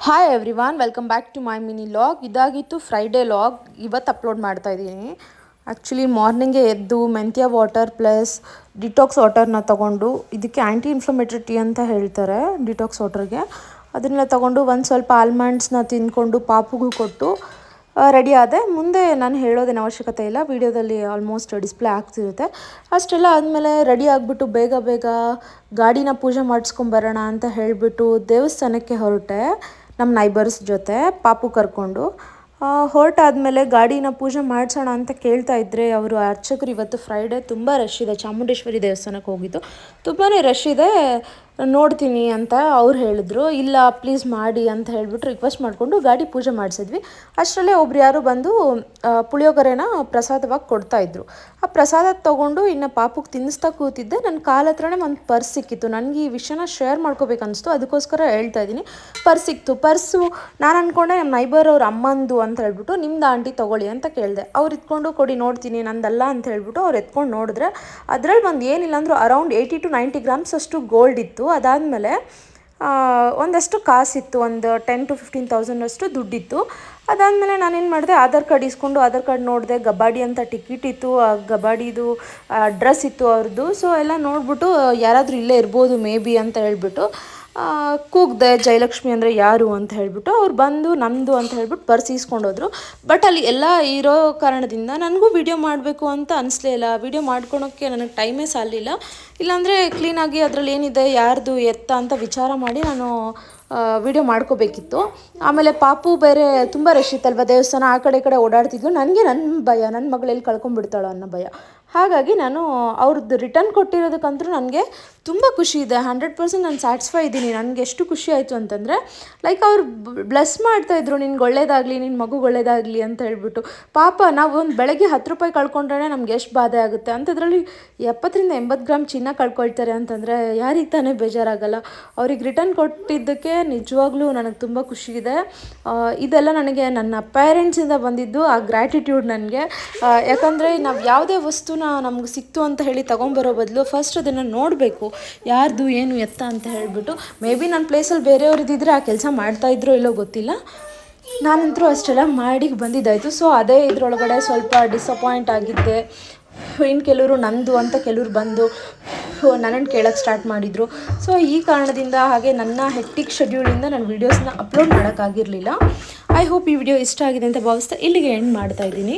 Hi everyone, welcome back to my mini log. ಇದಾಗಿತ್ತು Friday log. ಇವತ್ತು upload ಮಾಡ್ತಾ ಇದ್ದೀನಿ. ಆ್ಯಕ್ಚುಲಿ ಮಾರ್ನಿಂಗೇ ಎದ್ದು ಮೆಂತ್ಯ ವಾಟರ್ ಪ್ಲಸ್ ಡಿಟಾಕ್ಸ್ ವಾಟರ್ನ ತೊಗೊಂಡು, ಇದಕ್ಕೆ ಆ್ಯಂಟಿ ಇನ್ಫ್ಲಮೇಟ್ರಿ ಟೀ ಅಂತ ಹೇಳ್ತಾರೆ ಡಿಟಾಕ್ಸ್ ವಾಟರ್ಗೆ, ಅದನ್ನೆಲ್ಲ ತೊಗೊಂಡು ಒಂದು ಸ್ವಲ್ಪ ಆಲ್ಮಂಡ್ಸ್ನ ತಿಂದ್ಕೊಂಡು ಪಾಪುಗೂ ಕೊಟ್ಟು ರೆಡಿ ಆದೆ. ಮುಂದೆ ನಾನು ಹೇಳೋದೇನು ಅವಶ್ಯಕತೆ ಇಲ್ಲ, ವೀಡಿಯೋದಲ್ಲಿ ಆಲ್ಮೋಸ್ಟ್ ಡಿಸ್ಪ್ಲೇ ಆಗ್ತಿರುತ್ತೆ. ಅಷ್ಟೆಲ್ಲ ಆದಮೇಲೆ ರೆಡಿ ಆಗಿಬಿಟ್ಟು ಬೇಗ ಗಾಡಿನ ಪೂಜೆ ಮಾಡಿಸ್ಕೊಂಬರೋಣ ಅಂತ ಹೇಳಿಬಿಟ್ಟು ದೇವಸ್ಥಾನಕ್ಕೆ ಹೊರಟೆ ನಮ್ಮ ನೈಬರ್ಸ್ ಜೊತೆ ಪಾಪು ಕರ್ಕೊಂಡು. ಹೊರಟಾದ್ಮೇಲೆ ಗಾಡಿನ ಪೂಜೆ ಮಾಡಿಸೋಣ ಅಂತ ಕೇಳ್ತಾ ಇದ್ದರೆ ಅವರು ಅರ್ಚಕರು ಇವತ್ತು ಫ್ರೈಡೇ ತುಂಬ ರಶ್ ಇದೆ, ಚಾಮುಂಡೇಶ್ವರಿ ದೇವಸ್ಥಾನಕ್ಕೆ ಹೋಗಿದ್ದು, ತುಂಬಾ ರಶ್ ಇದೆ, ನೋಡ್ತೀನಿ ಅಂತ ಅವ್ರು ಹೇಳಿದ್ರು. ಇಲ್ಲ ಪ್ಲೀಸ್ ಮಾಡಿ ಅಂತ ಹೇಳಿಬಿಟ್ಟು ರಿಕ್ವೆಸ್ಟ್ ಮಾಡಿಕೊಂಡು ಗಾಡಿ ಪೂಜೆ ಮಾಡಿಸಿದ್ವಿ. ಅಷ್ಟರಲ್ಲೇ ಒಬ್ರು ಯಾರು ಬಂದು ಪುಳಿಯೋಗರೆನ ಪ್ರಸಾದವಾಗಿ ಕೊಡ್ತಾಯಿದ್ರು. ಆ ಪ್ರಸಾದ ತೊಗೊಂಡು ಇನ್ನು ಪಾಪುಗೆ ತಿನ್ನಿಸ್ತಾ ಕೂತಿದ್ದೆ. ನನ್ನ ಕಾಲ ಹತ್ರನೇ ಒಂದು ಪರ್ಸ್ ಸಿಕ್ಕಿತ್ತು. ನನಗೆ ಈ ವಿಷಯನ ಶೇರ್ ಮಾಡ್ಕೋಬೇಕನ್ನಿಸ್ತು, ಅದಕ್ಕೋಸ್ಕರ ಹೇಳ್ತಾ ಇದ್ದೀನಿ. ಪರ್ಸ್ ಸಿಕ್ತು. ಪರ್ಸು ನಾನು ಅಂದ್ಕೊಂಡೆ ನಮ್ಮ ನೈಬರ್ ಅವ್ರ ಅಮ್ಮಂದು ಅಂತ ಹೇಳ್ಬಿಟ್ಟು, ನಿಮ್ದು ಆಂಟಿ ತೊಗೊಳ್ಳಿ ಅಂತ ಕೇಳಿದೆ. ಅವ್ರು ಎತ್ಕೊಂಡು ಕೊಡಿ ನೋಡ್ತೀನಿ ನಂದಲ್ಲ ಅಂತ ಹೇಳ್ಬಿಟ್ಟು ಅವ್ರು ಎತ್ಕೊಂಡು ನೋಡಿದ್ರೆ ಅದರಲ್ಲಿ ಒಂದು ಏನಿಲ್ಲ ಅಂದರೂ ಅರೌಂಡ್ 80 to 90 grams ಅಷ್ಟು ಗೋಲ್ಡ್ ಇತ್ತು. ಅದಾದಮೇಲೆ ಒಂದಷ್ಟು ಕಾಸಿತ್ತು, ಒಂದು 10,000 to 15,000 ಅಷ್ಟು ದುಡ್ಡಿತ್ತು. ಅದಾದಮೇಲೆ ನಾನೇನು ಮಾಡಿದೆ, ಆಧಾರ್ ಕಾರ್ಡ್ ಇಸ್ಕೊಂಡು ಆಧಾರ್ ಕಾರ್ಡ್ ನೋಡಿದೆ, ಗಬ್ಬಾಡಿ ಅಂತ ಟಿಕೆಟ್ ಇತ್ತು, ಆ ಗಬ್ಬಾಡಿದು ಅಡ್ರೆಸ್ ಇತ್ತು ಅವ್ರದ್ದು. ಸೊ ಎಲ್ಲ ನೋಡಿಬಿಟ್ಟು ಯಾರಾದರೂ ಇಲ್ಲೇ ಇರ್ಬೋದು ಮೇ ಬಿ ಅಂತ ಹೇಳ್ಬಿಟ್ಟು ಕೂಗ್ದೆ, ಜಯಲಕ್ಷ್ಮಿ ಅಂದರೆ ಯಾರು ಅಂತ ಹೇಳಿಬಿಟ್ಟು ಅವ್ರು ಬಂದು ನಮ್ಮದು ಅಂತ ಹೇಳ್ಬಿಟ್ಟು ಪರ್ಸ್ ಈಸ್ಕೊಂಡೋದ್ರು. ಬಟ್ ಅಲ್ಲಿ ಎಲ್ಲ ಇರೋ ಕಾರಣದಿಂದ ನನಗೂ ವಿಡಿಯೋ ಮಾಡಬೇಕು ಅಂತ ಅನಿಸ್ಲೇ ಇಲ್ಲ. ವಿಡಿಯೋ ಮಾಡ್ಕೊಳೋಕ್ಕೆ ನನಗೆ ಟೈಮೇ ಸಾಲಿಲ್ಲ. ಇಲ್ಲಾಂದರೆ ಕ್ಲೀನಾಗಿ ಅದರಲ್ಲಿ ಏನಿದೆ ಯಾರ್ದು ಎತ್ತ ಅಂತ ವಿಚಾರ ಮಾಡಿ ನಾನು ವಿಡಿಯೋ ಮಾಡ್ಕೋಬೇಕಿತ್ತು. ಆಮೇಲೆ ಪಾಪು ಬೇರೆ ತುಂಬ ರಶ್ ಇತ್ತಲ್ವ ದೇವಸ್ಥಾನ, ಆ ಕಡೆ ಈ ಕಡೆ ಓಡಾಡ್ತಿದ್ಲು. ನನಗೆ ನನ್ನ ಭಯ, ನನ್ನ ಮಗಳಲ್ಲಿ ಕಳ್ಕೊಂಡ್ಬಿಡ್ತಾಳೋ ಅನ್ನೋ ಭಯ. ಹಾಗಾಗಿ ನಾನು ಅವ್ರದ್ದು ರಿಟರ್ನ್ ಕೊಟ್ಟಿರೋದಕ್ಕಂತೂ ನನಗೆ ತುಂಬ ಖುಷಿ ಇದೆ. 100% ನಾನು ಸ್ಯಾಟಿಸ್ಫೈ ಇದ್ದೀನಿ. ನನಗೆ ಎಷ್ಟು ಖುಷಿ ಆಯಿತು ಅಂತಂದರೆ, ಲೈಕ್ ಅವ್ರು ಬ್ಲೆಸ್ ಮಾಡ್ತಾಯಿದ್ರು, ನಿನ್ಗೆ ಒಳ್ಳೇದಾಗಲಿ, ನಿನ್ನ ಮಗುಗೆ ಒಳ್ಳೇದಾಗಲಿ ಅಂತ ಹೇಳ್ಬಿಟ್ಟು. ಪಾಪ ನಾವು ಒಂದು ಬೆಳಗ್ಗೆ 10 ರೂಪಾಯಿ ಕಳ್ಕೊಂಡ್ರೆ ನಮ್ಗೆ ಎಷ್ಟು ಬಾಧೆ ಆಗುತ್ತೆ ಅಂಥದ್ರಲ್ಲಿ 70 to 80 ಗ್ರಾಮ್ ಚಿನ್ನ ಕಳ್ಕೊಳ್ತಾರೆ ಅಂತಂದರೆ ಯಾರಿಗೆ ತಾನೇ ಬೇಜಾರಾಗಲ್ಲ. ಅವ್ರಿಗೆ ರಿಟರ್ನ್ ಕೊಟ್ಟಿದ್ದಕ್ಕೆ ನಿಜವಾಗ್ಲೂ ನನಗೆ ತುಂಬ ಖುಷಿ ಇದೆ. ಇದೆಲ್ಲ ನನಗೆ ನನ್ನ ಪೇರೆಂಟ್ಸಿಂದ ಬಂದಿದ್ದು ಆ ಗ್ರ್ಯಾಟಿಟ್ಯೂಡ್ ನನಗೆ. ಯಾಕಂದರೆ ನಾವು ಯಾವುದೇ ವಸ್ತುನ ನಮ್ಗೆ ಸಿಕ್ತು ಅಂತ ಹೇಳಿ ತೊಗೊಂಬರೋ ಬದಲು ಫಸ್ಟ್ ಅದನ್ನು ನೋಡಬೇಕು, ಯಾರ್ದು ಏನು ಎತ್ತ ಅಂತ ಹೇಳಿಬಿಟ್ಟು. ಮೇ ಬಿ ನನ್ನ ಪ್ಲೇಸಲ್ಲಿ ಬೇರೆಯವ್ರು ಇದ್ದಿದ್ರೆ ಆ ಕೆಲಸ ಮಾಡ್ತಾಯಿದ್ರೋ ಇಲ್ಲೋ ಗೊತ್ತಿಲ್ಲ. ನಾನಂತರೂ ಅಷ್ಟೆಲ್ಲ ಮಾಡಿ ಬಂದಿದ್ದಾಯಿತು. ಸೊ ಅದೇ ಇದರೊಳಗಡೆ ಸ್ವಲ್ಪ ಡಿಸಪಾಯಿಂಟ್ ಆಗಿದ್ದೆ. ಇನ್ನು ಕೆಲವರು ನಂದು ಅಂತ ಕೆಲವ್ರು ಬಂದು ನನ್ನನ್ನು ಕೇಳೋಕ್ಕೆ ಸ್ಟಾರ್ಟ್ ಮಾಡಿದರು. ಸೊ ಈ ಕಾರಣದಿಂದ, ಹಾಗೆ ನನ್ನ ಹೆಕ್ಟಿಕ್ ಶೆಡ್ಯೂಲಿಂದ ನಾನು ವೀಡಿಯೋಸ್ನ ಅಪ್ಲೋಡ್ ಮಾಡೋಕ್ಕಾಗಿರಲಿಲ್ಲ. ಐ ಹೋಪ್ ಈ ವಿಡಿಯೋ ಇಷ್ಟ ಆಗಿದೆ ಅಂತ ಭಾವಿಸ್ತಾ ಇಲ್ಲಿಗೆ ಎಂಡ್ ಮಾಡ್ತಾಯಿದ್ದೀನಿ.